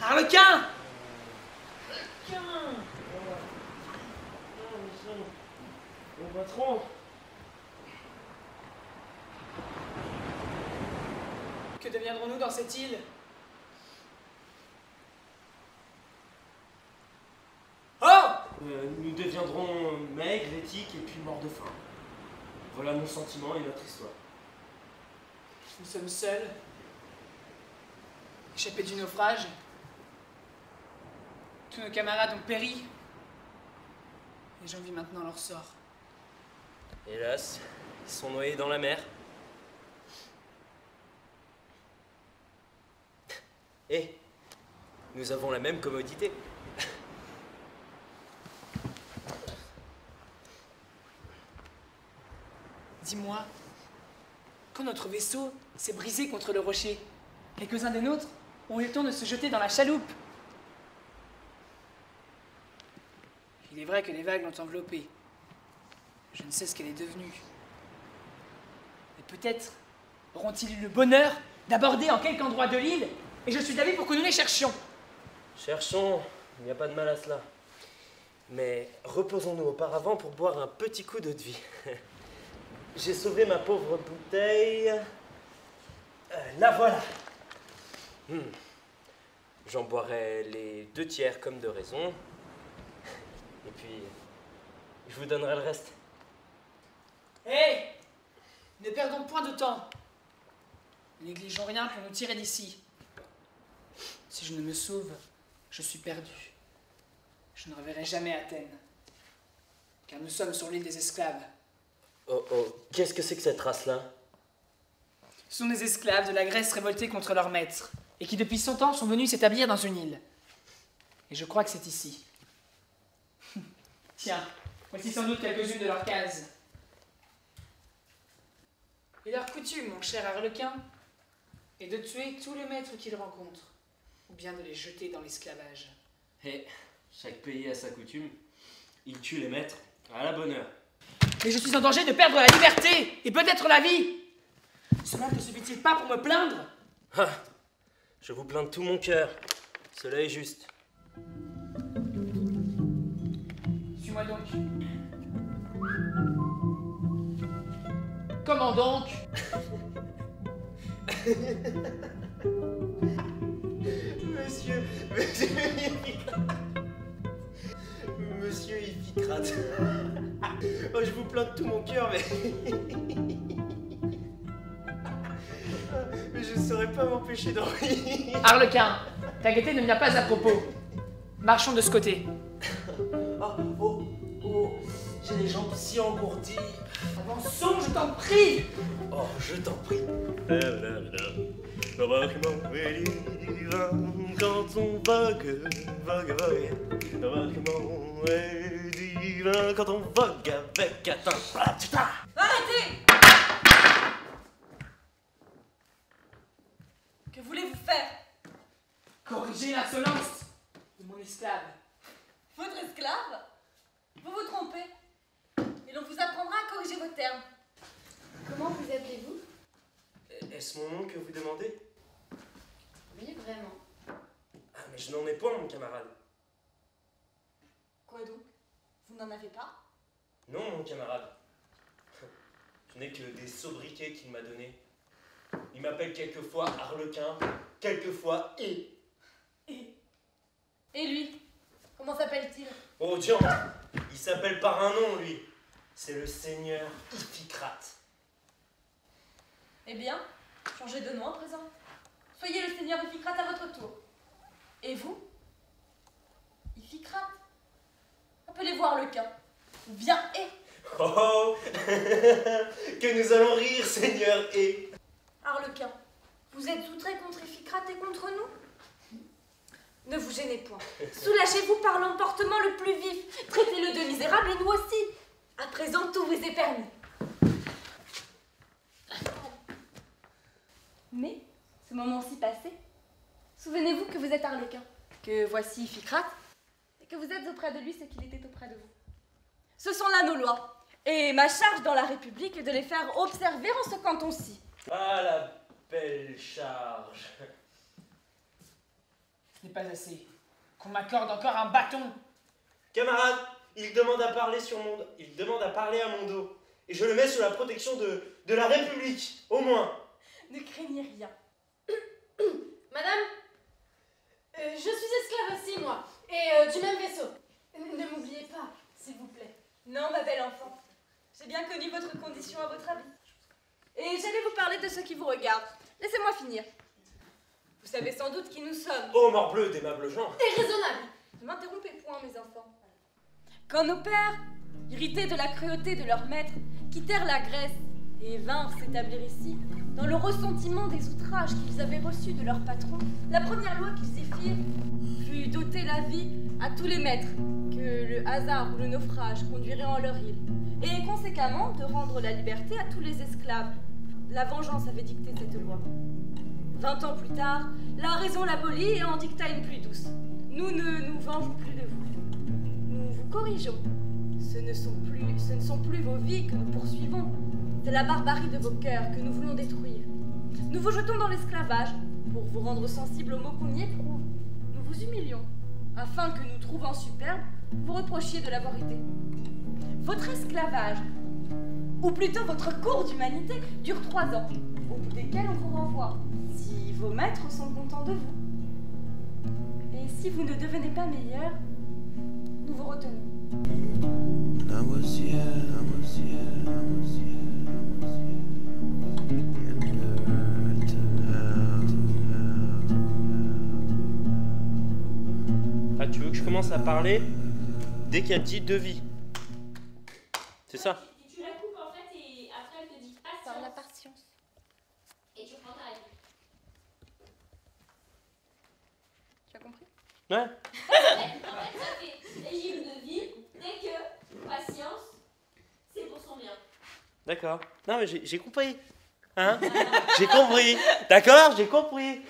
Arlequin! Mon patron. Que deviendrons-nous dans cette île? Oh! Nous deviendrons maigres, éthiques et puis morts de faim. Voilà mon sentiment et notre histoire. Nous sommes seuls, échappés du naufrage. Tous nos camarades ont péri. Et j'en vis maintenant leur sort. Hélas, ils sont noyés dans la mer. Et nous avons la même commodité. Dis-moi, quand notre vaisseau s'est brisé contre le rocher, quelques-uns des nôtres ont eu le temps de se jeter dans la chaloupe. Il est vrai que les vagues l'ont enveloppée. Je ne sais ce qu'elle est devenue. Mais peut-être auront-ils eu le bonheur d'aborder en quelque endroit de l'île, et je suis d'avis pour que nous les cherchions. Cherchons, il n'y a pas de mal à cela. Mais reposons-nous auparavant pour boire un petit coup d'eau de vie. J'ai sauvé ma pauvre bouteille. La voilà. J'en boirai les 2 tiers comme de raison. Et puis, je vous donnerai le reste. Hé! Ne perdons point de temps. Ne négligeons rien pour nous tirer d'ici. Si je ne me sauve, je suis perdu. Je ne reverrai jamais Athènes. Car nous sommes sur l'île des esclaves. Oh, qu'est-ce que c'est que cette race-là? Ce sont des esclaves de la Grèce révoltés contre leur maître, et qui depuis 100 ans sont venus s'établir dans une île. Et je crois que c'est ici. Tiens, voici sans doute quelques-unes de leurs cases. Et leur coutume, mon cher Arlequin, est de tuer tous les maîtres qu'ils rencontrent, ou bien de les jeter dans l'esclavage. Et chaque pays a sa coutume. Il tue les maîtres à la bonne heure. Mais je suis en danger de perdre la liberté, et peut-être la vie. Cela ne suffit-il pas pour me plaindre? Ah, je vous plains de tout mon cœur. Cela est juste. Suis-moi donc. Comment donc? Monsieur Iphicrate. Oh, je vous plains de tout mon cœur, mais... mais je ne saurais pas m'empêcher d'en rire. Arlequin, ta gaieté ne vient pas à propos. Marchons de ce côté. Oh, j'ai les jambes si engourdies. Avançons, je t'en prie. Oh, je t'en prie. L'embarquement est divin quand on vogue. L'embarquement est divin quand on vogue avec atteint. Arrêtez! Que voulez-vous faire? Corrigez l'insolence de mon esclave. Votre esclave? Vous vous trompez. Et l'on vous apprendra à corriger vos termes. Comment vous appelez-vous? Est-ce mon nom que vous demandez? Oui, vraiment. Ah, mais je n'en ai pas, mon camarade. Quoi donc? Vous n'en avez pas? Non, mon camarade. Je n'ai que des sobriquets qu'il m'a donnés. Il m'appelle quelquefois Arlequin, quelquefois Et lui? Comment s'appelle-t-il? Oh, tiens, il s'appelle par un nom, lui. C'est le seigneur Iphicrate. Eh bien, changez de nom à présent. Soyez le seigneur Iphicrate à votre tour. Et vous? Iphicrate? Appelez-vous Arlequin. Ou bien Oh, que nous allons rire, seigneur Arlequin, vous êtes outré contre Iphicrate et contre nous? Ne vous gênez point. Soulagez-vous par l'emportement le plus vif. Traitez-le de misérable et nous aussi. À présent, tout vous est permis. Mais, ce moment-ci passé, souvenez-vous que vous êtes Arlequin, que voici Iphicrate, et que vous êtes auprès de lui ce qu'il était auprès de vous. Ce sont là nos lois, et ma charge dans la République est de les faire observer en ce canton-ci. Ah, la belle charge. Ce n'est pas assez. Qu'on m'accorde encore un bâton. Camarade, il demande à parler à mon dos. Et je le mets sous la protection de la République, au moins. Ne craignez rien. Madame, je suis esclave aussi, moi, et du même vaisseau. Ne m'oubliez pas, s'il vous plaît. Non, ma belle enfant. J'ai bien connu votre condition à votre avis. Et j'allais vous parler de ceux qui vous regardent. Laissez-moi finir. Vous savez sans doute qui nous sommes. Oh, morbleu d'aimables gens. Déraisonnable. Ne m'interrompez point, mes enfants. Quand nos pères, irrités de la cruauté de leur maître, quittèrent la Grèce et vinrent s'établir ici, dans le ressentiment des outrages qu'ils avaient reçus de leur patron, la première loi qu'ils y firent fut d'ôter la vie à tous les maîtres que le hasard ou le naufrage conduirait en leur île, et conséquemment de rendre la liberté à tous les esclaves. La vengeance avait dicté cette loi. 20 ans plus tard, la raison l'abolit et en dicta une plus douce. Nous ne nous vengeons plus de vous. Nous vous corrigeons. Ce ne sont plus vos vies que nous poursuivons. C'est la barbarie de vos cœurs que nous voulons détruire. Nous vous jetons dans l'esclavage pour vous rendre sensibles aux maux qu'on y éprouve. Nous vous humilions afin que nous, trouvant superbe, vous reprochiez de l'avoir été. Votre esclavage, ou plutôt votre cours d'humanité, dure 3 ans, au bout desquels on vous renvoie, si vos maîtres sont contents de vous. Et si vous ne devenez pas meilleur, nous vous retenons. Ah, tu veux que je commence à parler dès qu'elle dit devis? C'est ça? Tu la coupes en fait et après elle te dit patience. Par la patience. Et tu prends ta réponse. Tu as compris? Ouais. En fait, ça fait régime de vie dès que patience, c'est pour son bien. D'accord. Non, mais j'ai compris. Hein? J'ai compris. D'accord? J'ai compris.